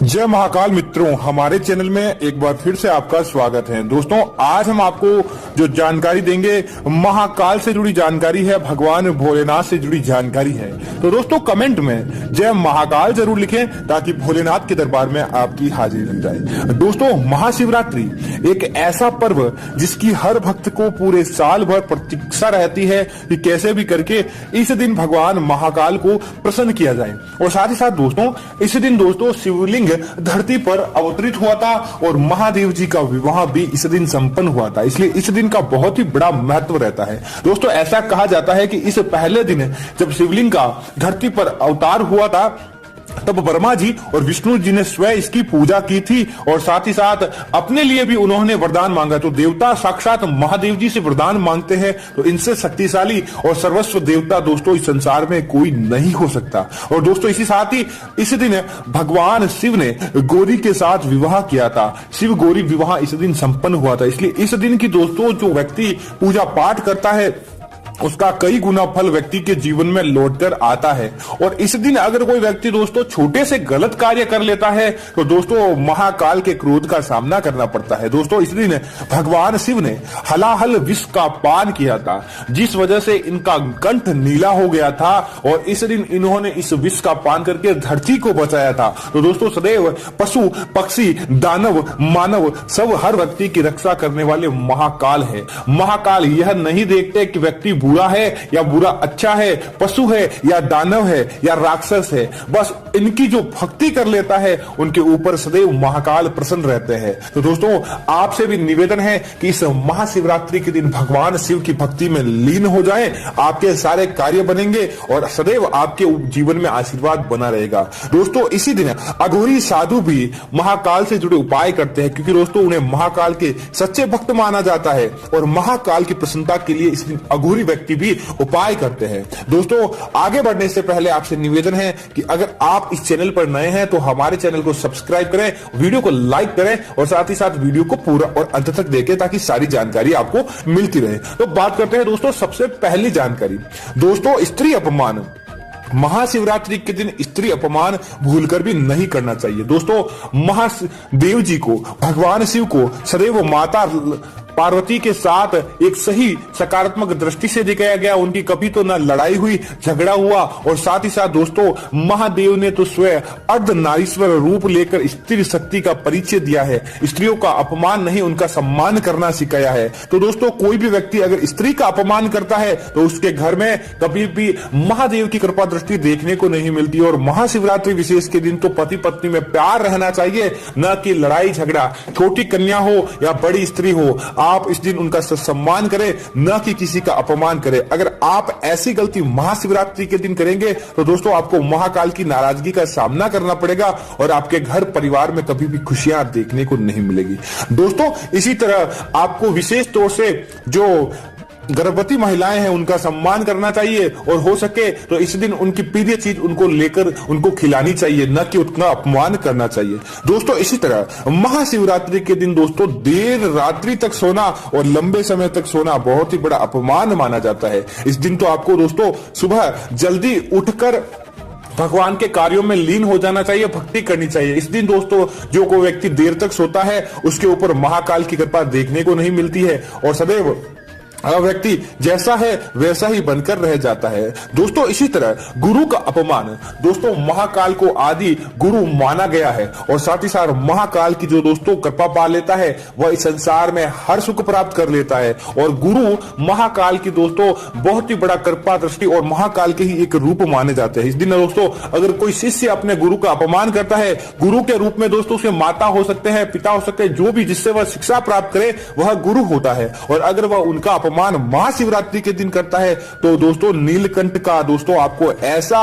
जय महाकाल मित्रों, हमारे चैनल में एक बार फिर से आपका स्वागत है। दोस्तों, आज हम आपको जो जानकारी देंगे महाकाल से जुड़ी जानकारी है, भगवान भोलेनाथ से जुड़ी जानकारी है। तो दोस्तों, कमेंट में जय महाकाल जरूर लिखें ताकि भोलेनाथ के दरबार में आपकी हाजिरी लग जाए। दोस्तों, महाशिवरात्रि एक ऐसा पर्व जिसकी हर भक्त को पूरे साल भर प्रतीक्षा रहती है कि कैसे भी करके इस दिन भगवान महाकाल को प्रसन्न किया जाए। और साथ ही साथ दोस्तों, इस दिन दोस्तों शिवलिंग धरती पर अवतरित हुआ था और महादेव जी का विवाह भी इस दिन संपन्न हुआ था, इसलिए इस दिन का बहुत ही बड़ा महत्व रहता है। दोस्तों, ऐसा कहा जाता है कि इस पहले दिन जब शिवलिंग का धरती पर अवतार हुआ था तब ब्रह्मा जी और विष्णु जी ने स्वयं इसकी पूजा की थी और साथ ही साथ अपने लिए भी उन्होंने वरदान मांगा। तो देवता साक्षात महादेव जी से वरदान मांगते हैं तो इनसे शक्तिशाली और सर्वस्व देवता दोस्तों इस संसार में कोई नहीं हो सकता। और दोस्तों, इसी साथ ही इस दिन भगवान शिव ने गौरी के साथ विवाह किया था। शिव गौरी विवाह इस दिन संपन्न हुआ था, इसलिए इस दिन की दोस्तों जो व्यक्ति पूजा पाठ करता है उसका कई गुना फल व्यक्ति के जीवन में लौटकर आता है। और इस दिन अगर कोई व्यक्ति दोस्तों छोटे से गलत कार्य कर लेता है तो दोस्तों महाकाल के क्रोध का सामना करना पड़ता है। दोस्तों, इस दिन भगवान शिव ने हलाहल विष का पान किया था, जिस वजह से इनका कंठ नीला हो गया था और इस दिन इन्होंने इस विष का पान करके धरती को बचाया था। तो दोस्तों, सदैव पशु पक्षी दानव मानव सब हर व्यक्ति की रक्षा करने वाले महाकाल है। महाकाल यह नहीं देखते कि व्यक्ति बुरा है या बुरा अच्छा है, पशु है या दानव है या राक्षस है, बस इनकी जो भक्ति कर लेता है उनके ऊपर सदैव महाकाल प्रसन्न रहते हैं। तो दोस्तों, आपसे भी निवेदन है कि इस महाशिवरात्रि के दिन भगवान शिव की भक्ति में लीन हो जाएं, आपके सारे कार्य बनेंगे और सदैव आपके जीवन में आशीर्वाद बना रहेगा। दोस्तों, इसी दिन अघोरी साधु भी महाकाल से जुड़े उपाय करते हैं क्योंकि दोस्तों उन्हें महाकाल के सच्चे भक्त माना जाता है और महाकाल की प्रसन्नता के लिए इस दिन अघोरी व्यक्ति भी उपाय करते हैं। दोस्तों, आगे बढ़ने से पहले आपसे निवेदन है कि अगर आप इस चैनल पर नए हैं तो हमारे चैनल को सब्सक्राइब करें, वीडियो को लाइक करें और साथ ही साथ वीडियो को पूरा और अंत तक देखें ताकि सारी जानकारी आपको मिलती रहे। तो बात करते हैं दोस्तों सबसे पहली जानकारी। दोस्तों, स्त्री अपमान। महाशिवरात्रि के दिन स्त्री अपमान भूलकर भी नहीं करना चाहिए। दोस्तों, महादेव जी को, भगवान शिव को सदैव माता पार्वती के साथ एक सही सकारात्मक दृष्टि से दिखाया गया। उनकी कभी तो ना लड़ाई हुई, झगड़ा हुआ और साथ ही साथ दोस्तों महादेव ने तो स्वयं अर्ध नारीश्वर रूप लेकर स्त्री शक्ति का परिचय दिया है। स्त्रियों का अपमान नहीं, उनका सम्मान करना सिखाया है। तो दोस्तों, कोई भी व्यक्ति अगर स्त्री का अपमान करता है तो उसके घर में कभी भी महादेव की कृपा दृष्टि देखने को नहीं मिलती। और महाशिवरात्रि विशेष के दिन तो पति पत्नी में प्यार रहना चाहिए, न कि लड़ाई झगड़ा। छोटी कन्या हो या बड़ी स्त्री हो, आप इस दिन उनका सम्मान करें, न कि किसी का अपमान करें। अगर आप ऐसी गलती महाशिवरात्रि के दिन करेंगे तो दोस्तों आपको महाकाल की नाराजगी का सामना करना पड़ेगा और आपके घर परिवार में कभी भी खुशियां देखने को नहीं मिलेगी। दोस्तों, इसी तरह आपको विशेष तौर से जो गर्भवती महिलाएं हैं उनका सम्मान करना चाहिए और हो सके तो इस दिन उनकी प्रिय चीज उनको लेकर उनको खिलानी चाहिए, न कि उनका अपमान करना चाहिए। दोस्तों, इसी तरह महाशिवरात्रि के दिन दोस्तों देर रात्रि तक सोना और लंबे समय तक सोना बहुत ही बड़ा अपमान माना जाता है। इस दिन तो आपको दोस्तों सुबह जल्दी उठकर भगवान के कार्यों में लीन हो जाना चाहिए, भक्ति करनी चाहिए। इस दिन दोस्तों जो कोई व्यक्ति देर तक सोता है उसके ऊपर महाकाल की कृपा देखने को नहीं मिलती है और सदैव व्यक्ति जैसा है वैसा ही बनकर रह जाता है। दोस्तों, इसी तरह गुरु का अपमान। दोस्तों, महाकाल को आदि गुरु माना गया है और साथ ही साथ महाकाल की जो दोस्तों कृपा पा लेता है वह इस संसार में हर सुख प्राप्त कर लेता है। और गुरु महाकाल की दोस्तों बहुत ही बड़ा कृपा दृष्टि और महाकाल के ही एक रूप माने जाते हैं। इस दिन दोस्तों अगर कोई शिष्य अपने गुरु का अपमान करता है, गुरु के रूप में दोस्तों उसे माता हो सकते हैं, पिता हो सकते हैं, जो भी जिससे वह शिक्षा प्राप्त करे वह गुरु होता है। और अगर वह उनका महाशिवरात्रि के दिन करता है तो दोस्तों नीलकंठ का दोस्तों आपको ऐसा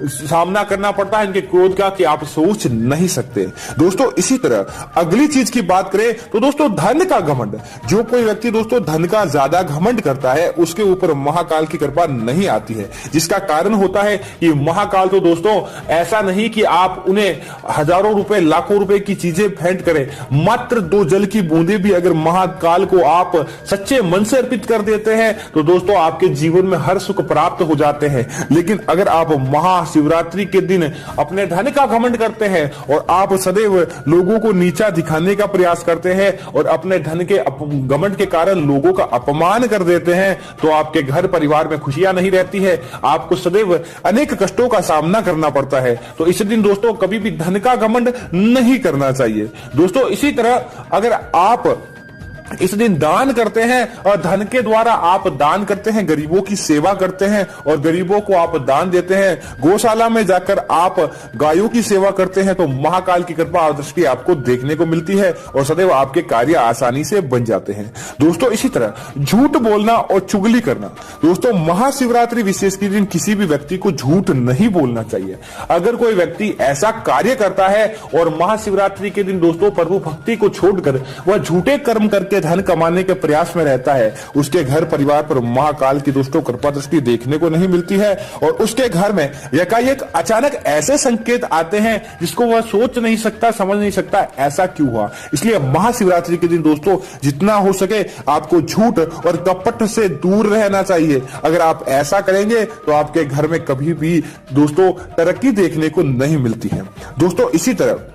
सामना करना पड़ता है इनके क्रोध का कि आप सोच नहीं सकते। दोस्तों, इसी तरह अगली चीज की बात करें तो दोस्तों धन का घमंड। जो कोई व्यक्ति दोस्तों धन का ज्यादा घमंड करता है उसके ऊपर महाकाल की कृपा नहीं आती है, जिसका कारण होता है कि महाकाल तो दोस्तों ऐसा नहीं कि आप उन्हें हजारों रुपए लाखों रुपए की चीजें भेंट करें, मात्र 2 जल की बूंदे भी अगर महाकाल को आप सच्चे मन से अर्पित कर देते हैं तो दोस्तों आपके जीवन में हर सुख प्राप्त हो जाते हैं। लेकिन अगर आप महाशिवरात्रि के दिन अपने धन का घमंड करते हैं और आप सदैव लोगों को नीचा दिखाने का प्रयास करते हैं और अपने धन के घमंड के कारण लोगों का अपमान कर देते हैं तो आपके घर परिवार में खुशियां नहीं रहती है, आपको सदैव अनेक कष्टों का सामना करना पड़ता है। तो इस दिन दोस्तों कभी भी धन का घमंड नहीं करना चाहिए। दोस्तों इसी तरह अगर आप इस दिन दान करते हैं और धन के द्वारा आप दान करते हैं, गरीबों की सेवा करते हैं और गरीबों को आप दान देते हैं, गौशाला में जाकर आप गायों की सेवा करते हैं तो महाकाल की कृपा और दृष्टि आपको देखने को मिलती है और सदैव आपके कार्य आसानी से बन जाते हैं। दोस्तों इसी तरह झूठ बोलना और चुगली करना, दोस्तों महाशिवरात्रि विशेष के दिन किसी भी व्यक्ति को झूठ नहीं बोलना चाहिए। अगर कोई व्यक्ति ऐसा कार्य करता है और महाशिवरात्रि के दिन दोस्तों प्रभु भक्ति को छोड़कर वह झूठे कर्म करके धन कमाने के प्रयास में रहता है, उसके घर परिवार पर महाकाल की दोस्तों कृपा दृष्टि देखने को नहीं मिलती है और उसके घर में एकाएक अचानक ऐसे संकेत आते हैं जिसको वह सोच नहीं सकता, समझ नहीं सकता ऐसा क्यों हुआ। इसलिए महाशिवरात्रि के दिन दोस्तों जितना हो सके आपको झूठ और कपट से दूर रहना चाहिए। अगर आप ऐसा करेंगे तो आपके घर में कभी भी दोस्तों तरक्की देखने को नहीं मिलती है। दोस्तों इसी तरह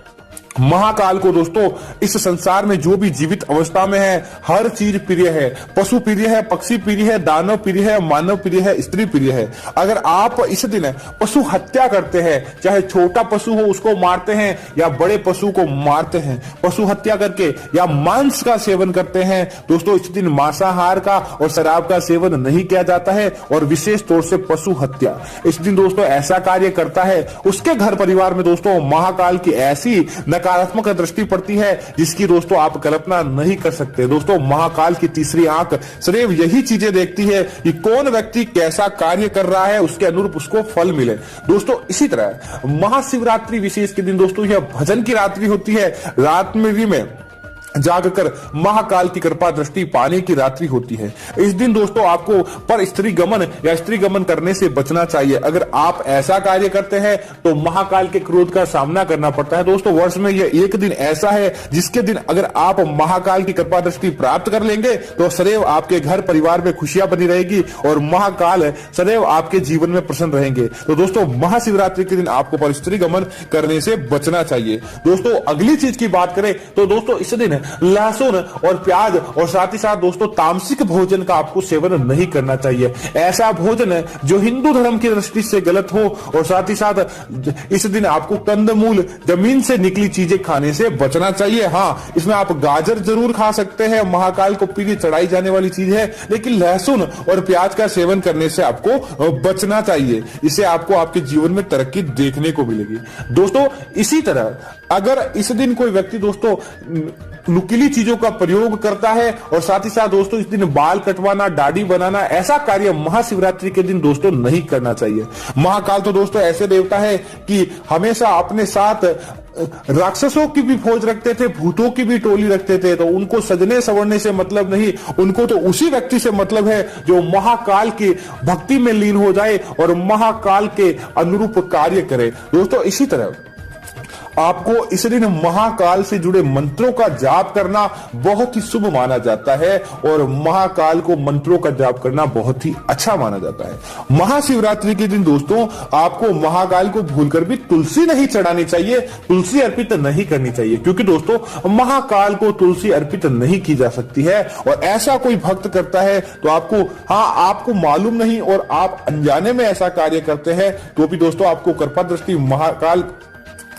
महाकाल को दोस्तों इस संसार में जो भी जीवित अवस्था में है हर चीज प्रिय है, पशु प्रिय है, पक्षी प्रिय है, दानव प्रिय है, मानव प्रिय है, स्त्री प्रिय है। अगर आप इस दिन पशु हत्या करते हैं, चाहे छोटा पशु हो उसको मारते हैं या बड़े पशु को मारते हैं, पशु हत्या करके या मांस का सेवन करते हैं दोस्तों इस दिन मांसाहार का और शराब का सेवन नहीं किया जाता है और विशेष तौर से पशु हत्या इस दिन दोस्तों ऐसा कार्य करता है उसके घर परिवार में दोस्तों महाकाल की ऐसी नकारात्मक दृष्टि पड़ती है जिसकी दोस्तों आप कल्पना नहीं कर सकते। दोस्तों महाकाल की तीसरी आंख सदैव यही चीजें देखती है कि कौन व्यक्ति कैसा कार्य कर रहा है उसके अनुरूप उसको फल मिले। दोस्तों इसी तरह महाशिवरात्रि विशेष के दिन दोस्तों यह भजन की रात्रि होती है, रात में जागकर महाकाल की कृपा दृष्टि पाने की रात्रि होती है। इस दिन दोस्तों आपको पर स्त्री गमन या स्त्री गमन करने से बचना चाहिए। अगर आप ऐसा कार्य करते हैं तो महाकाल के क्रोध का सामना करना पड़ता है। दोस्तों वर्ष में यह एक दिन ऐसा है जिसके दिन अगर आप महाकाल की कृपा दृष्टि प्राप्त कर लेंगे तो सदैव आपके घर परिवार में खुशियां बनी रहेगी और महाकाल सदैव आपके जीवन में प्रसन्न रहेंगे। तो दोस्तों महाशिवरात्रि के दिन आपको पर स्त्री गमन करने से बचना चाहिए। दोस्तों अगली चीज की बात करें तो दोस्तों इस दिन लहसुन और प्याज और साथ ही साथ दोस्तों तामसिक भोजन का आपको सेवन नहीं करना चाहिए। ऐसा भोजन जो हिंदू धर्म की दृष्टि से गलत हो और साथ ही साथ इस दिन आपको कंदमूल जमीन से निकली चीजें खाने से बचना चाहिए। हाँ इसमें आप गाजर जरूर खा सकते हैं, महाकाल को प्रिय चढ़ाई जाने वाली चीज है, लेकिन लहसुन और प्याज का सेवन करने से आपको बचना चाहिए। इससे आपको आपके जीवन में तरक्की देखने को मिलेगी। दोस्तों इसी तरह अगर इस दिन कोई व्यक्ति दोस्तों नुकीली चीजों का प्रयोग करता है और साथ ही साथ दोस्तों इस दिन बाल कटवाना, दाढ़ी बनाना, ऐसा कार्य महाशिवरात्रि के दिन दोस्तों नहीं करना चाहिए। महाकाल तो दोस्तों ऐसे देवता है कि हमेशा अपने साथ राक्षसों की भी फौज रखते थे, भूतों की भी टोली रखते थे। तो उनको सजने संवरने से मतलब नहीं, उनको तो उसी व्यक्ति से मतलब है जो महाकाल की भक्ति में लीन हो जाए और महाकाल के अनुरूप कार्य करे। दोस्तों इसी तरह आपको इस दिन महाकाल से जुड़े मंत्रों का जाप करना बहुत ही शुभ माना जाता है और महाकाल को मंत्रों का जाप करना बहुत ही अच्छा माना जाता है। महाशिवरात्रि के दिन दोस्तों आपको महाकाल को भूलकर भी तुलसी नहीं चढ़ानी चाहिए, तुलसी अर्पित नहीं करनी चाहिए, क्योंकि दोस्तों महाकाल को तुलसी अर्पित नहीं की जा सकती है। और ऐसा कोई भक्त करता है तो आपको मालूम नहीं और आप अनजाने में ऐसा कार्य करते हैं तो भी दोस्तों आपको कृपा दृष्टि महाकाल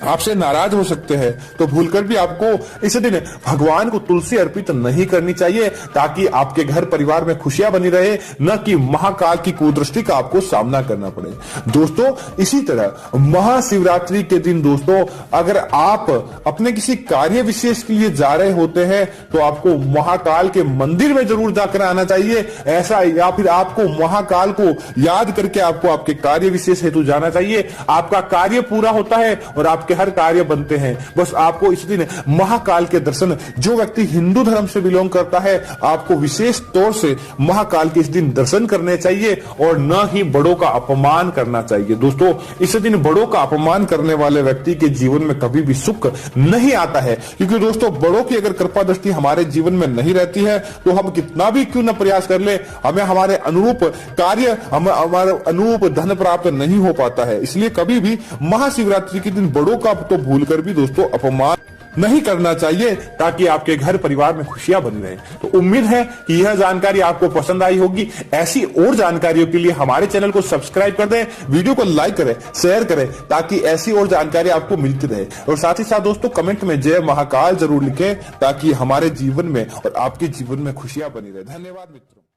आपसे नाराज हो सकते हैं। तो भूलकर भी आपको इस दिन भगवान को तुलसी अर्पित नहीं करनी चाहिए ताकि आपके घर परिवार में खुशियां बनी रहे, न कि महाकाल की कुदृष्टि का आपको सामना करना पड़े। दोस्तों इसी तरह महाशिवरात्रि के दिन दोस्तों अगर आप अपने किसी कार्य विशेष के लिए जा रहे होते हैं तो आपको महाकाल के मंदिर में जरूर जाकर आना चाहिए ऐसा, या फिर आपको महाकाल को याद करके आपको आपके कार्य विशेष हेतु जाना चाहिए। आपका कार्य पूरा होता है और आपके आपके हर कार्य बनते हैं। बस आपको इस दिन महाकाल के दर्शन, जो व्यक्ति हिंदू धर्म से बिलोंग करता है, आपको विशेष तौर से महाकाल के इस दिन दर्शन करने चाहिए और न ही बड़ों का अपमान करना चाहिए। दोस्तों, इस दिन बड़ों का अपमान करने वाले व्यक्ति के जीवन में कभी भी सुख नहीं आता है, क्योंकि दोस्तों बड़ों की अगर कृपा दृष्टि हमारे जीवन में नहीं रहती है तो हम कितना भी क्यों न प्रयास कर ले, हमें हमारे अनुरूप कार्य, हमारे अनुरूप धन प्राप्त नहीं हो पाता है। इसलिए कभी भी महाशिवरात्रि के दिन बड़ों का तो भूलकर भी दोस्तों अपमान नहीं करना चाहिए, ताकि आपके घर परिवार में खुशियां बनी रहे। तो उम्मीद है कि यह जानकारी आपको पसंद आई होगी। ऐसी और जानकारियों के लिए हमारे चैनल को सब्सक्राइब कर दें, वीडियो को लाइक करें, शेयर करें, ताकि ऐसी और जानकारी आपको मिलती रहे। और साथ ही साथ दोस्तों कमेंट में जय महाकाल जरूर लिखें, ताकि हमारे जीवन में और आपके जीवन में खुशियां बनी रहे। धन्यवाद मित्रों।